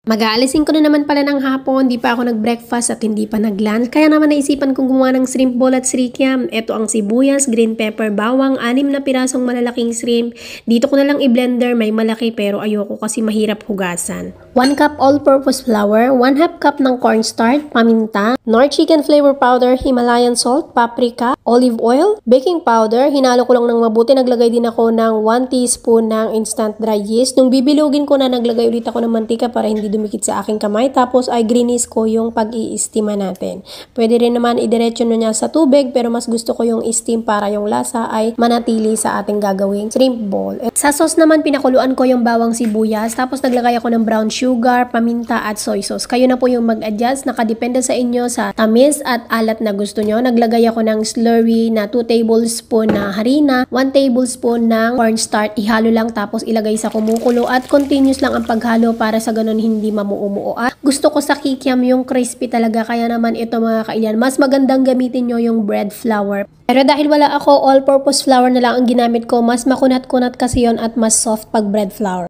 Mag-aalisin ko na naman pala ng hapon, di pa ako nag-breakfast at hindi pa nag-lunch. Kaya naman naisipan kong gumawa ng shrimp ball at srikyam. Ito ang sibuyas, green pepper, bawang, 6 na pirasong malalaking shrimp. Dito ko na lang i-blender, may malaki pero ayoko kasi mahirap hugasan. 1 cup all-purpose flour, 1/2 cup ng cornstarch, paminta, Knorr chicken flavor powder, Himalayan salt, paprika, olive oil, baking powder. Hinalo ko lang ng mabuti. Naglagay din ako ng 1 teaspoon ng instant dry yeast. Nung bibilugin ko na, naglagay ulit ako ng mantika para hindi dumikit sa aking kamay. Tapos ay grinis ko yung pag-i-steama natin. Pwede rin naman idiretso na niya sa tubig pero mas gusto ko yung steam para yung lasa ay manatili sa ating gagawing shrimp ball. At sa sauce naman, pinakuluan ko yung bawang sibuyas. Tapos naglagay ako ng brown sugar, paminta at soy sauce. Kayo na po yung mag-adjust. Nakadepende sa inyo sa tamis at alat na gusto nyo. Naglagay ako ng slurry na 2 tablespoon na harina, 1 tablespoon ng cornstarch. Ihalo lang tapos ilagay sa kumukulo at continuous lang ang paghalo para sa ganun hindi mamuumuo. At gusto ko sa kikiam yung crispy talaga, kaya naman ito mga kailan, mas magandang gamitin nyo yung bread flour. Pero dahil wala ako, all-purpose flour na lang ang ginamit ko, mas makunat-kunat kasi yon at mas soft pag bread flour.